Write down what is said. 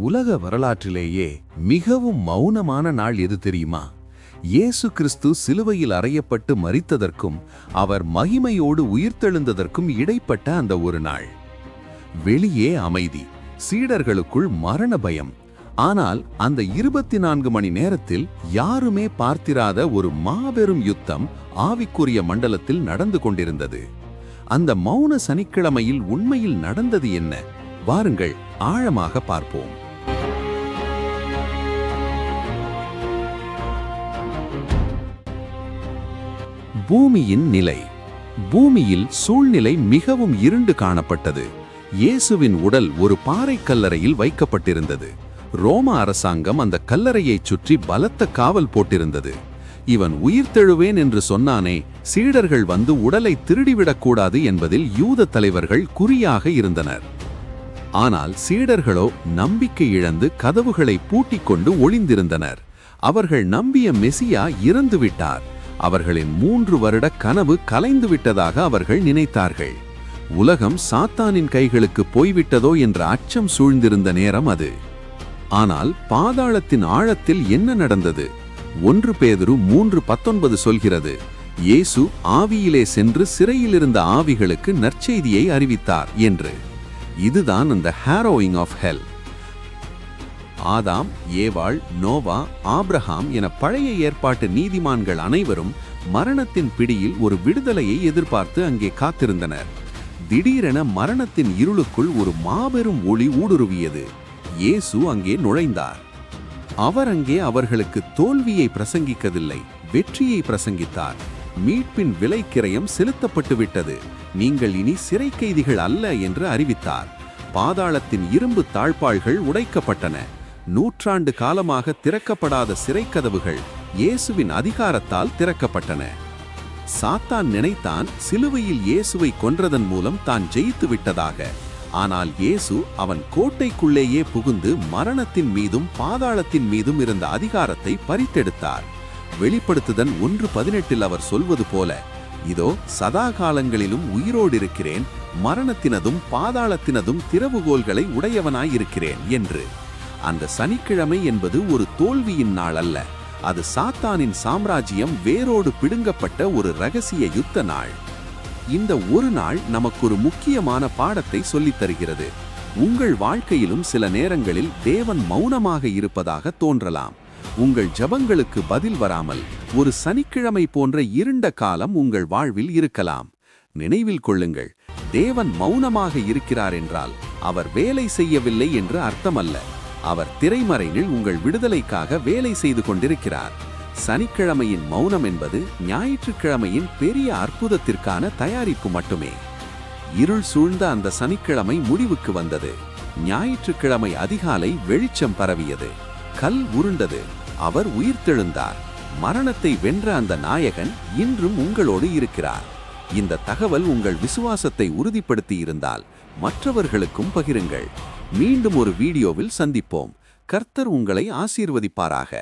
உலக வரலாற்றிலேயே மிகவும் மௌனமான நாள் எது தெரியுமா? இயேசு கிறிஸ்து சிலுவையில் அறையப்பட்டு மரித்ததற்கும் அவர் மகிமையோடு உயிர்த்தெழுந்ததற்கும் இடைப்பட்ட அந்த ஒரு நாள். வெளியே அமைதி, சீடர்களுக்குள் மரண பயம். ஆனால் அந்த 24 மணி நேரத்தில் யாருமே பார்த்திராத ஒரு மாபெரும் யுத்தம் ஆவிக்குரிய மண்டலத்தில் நடந்து கொண்டிருந்தது. அந்த மௌன சனிக்கிழமையில் உண்மையில் நடந்தது என்ன? வாருங்கள் ஆழமாக பார்ப்போம். பூமியின் நிலை. பூமியில் சூழ்நிலை மிகவும் இருண்டு காணப்பட்டது. இயேசுவின் உடல் ஒரு பாறை கல்லறையில் வைக்கப்பட்டிருந்தது. ரோம அரசாங்கம் அந்த கல்லறையைச் சுற்றி பலத்த காவல் போட்டிருந்தது. இவன் உயிர்த்தெழுவேன் என்று சொன்னானே, சீடர்கள் வந்து உடலை திருடிவிடக்கூடாது என்பதில் யூத தலைவர்கள் குறியாக இருந்தனர். ஆனால் சீடர்களோ நம்பிக்கை இழந்து கதவுகளை பூட்டிக் கொண்டு ஒளிந்திருந்தனர். அவர்கள் நம்பிய மெசியா இறந்துவிட்டார். அவர்களின் 3 வருட கனவு கலைந்துவிட்டதாக அவர்கள் நினைத்தார்கள். உலகம் சாத்தானின் கைகளுக்கு போய்விட்டதோ என்ற அச்சம் சூழ்ந்திருந்த நேரம் அது. ஆனால் பாதாளத்தின் ஆழத்தில் என்ன நடந்தது? 1 பேதுரு 3:19 சொல்கிறது, இயேசு ஆவியிலே சென்று சிறையிலிருந்த ஆவிகளுக்கு நற்செய்தியை அறிவித்தார் என்று. இதுதான் அந்த ஹாரோயிங் ஆஃப் ஹெல். ஆதாம், ஏவாள், நோவா, ஆப்ரஹாம் என பழைய ஏற்பாட்டு நீதிமான்கள் அனைவரும் மரணத்தின் பிடியில் ஒரு விடுதலையை எதிர்பார்த்து அங்கே காத்திருந்தனர். திடீரென மரணத்தின் இருளுக்குள் ஒரு மாபெரும் ஒளி ஊடுருவியது. இயேசு அங்கே நுழைந்தார். அவர் அங்கே அவர்களுக்கு தோல்வியை பிரசங்கிக்கவில்லை, வெற்றியை பிரசங்கித்தார். மீட்பின் விலைக்கிரயம் செலுத்தப்பட்டு விட்டது, நீங்கள் இனி சிறை கைதிகள் அல்ல என்று அறிவித்தார். பாதாளத்தின் இரும்பு தாழ்பாள்கள் உடைக்கப்பட்டன. 100 ஆண்டு காலமாக திறக்கப்படாத சிறைக்கதவுகள் இயேசுவின் அதிகாரத்தால் திறக்கப்பட்டன. சாத்தான் நினைத்தான் சிலுவையில் இயேசுவை கொன்றதன் மூலம் தான் ஜெயித்து விட்டதாக. ஆனால் இயேசு அவன் கோட்டைக்குள்ளேயே புகுந்து மரணத்தின் மீதும் பாதாளத்தின் மீதும் இருந்த அதிகாரத்தை பறித்தெடுத்தார். வெளிப்படுத்துதல் 1:18 அவர் சொல்வது போல, இதோ சதா காலங்களிலும் உயிரோடு இருக்கிறேன், மரணத்தினதும் பாதாளத்தினதும் திறவுகோல்களை உடையவனாயிருக்கிறேன் என்று. அந்த சனிக்கிழமை என்பது ஒரு தோல்வியின் நாள் அல்ல, அது சாத்தானின் சாம்ராஜ்யம் வேரோடு பிடுங்கப்பட்ட ஒரு இரகசிய யுத்த நாள். இந்த ஒரு நாள் நமக்கு ஒரு முக்கியமான பாடத்தை சொல்லித் தருகிறது. உங்கள் வாழ்க்கையிலும் சில நேரங்களில் தேவன் மௌனமாக இருப்பதாக தோன்றலாம். உங்கள் ஜபங்களுக்கு பதில் வராமல் ஒரு சனிக்கிழமை போன்ற இருண்ட காலம் உங்கள் வாழ்வில் இருக்கலாம். நினைவில் கொள்ளுங்கள், தேவன் மௌனமாக இருக்கிறார் என்றால் அவர் வேலை செய்யவில்லை என்று அர்த்தமல்ல. அவர் திரைமறைவில் உங்கள் விடுதலைக்காக வேலை செய்து கொண்டிருக்கிறார். சனிக்கிழமையின் மௌனம் என்பது ஞாயிற்றுக்கிழமையின் பெரிய அற்புதத்திற்கான தயாரிப்பு மட்டுமே. இருள் சூழ்ந்த அந்த சனிக்கிழமை முடிவுக்கு வந்தது. ஞாயிற்றுக்கிழமை அதிகாலை வெளிச்சம் பரவியது. கல் உருண்டது. அவர் உயிர்த்தெழுந்தார். மரணத்தை வென்ற அந்த நாயகன் இன்றும் உங்களோடு இருக்கிறார். இந்த தகவல் உங்கள் விசுவாசத்தை உறுதிப்படுத்தி இருந்தால் மற்றவர்களுக்கும் பகிருங்கள். மீண்டும் ஒரு வீடியோவில் சந்திப்போம். கர்த்தர் உங்களை ஆசீர்வதிப்பாராக.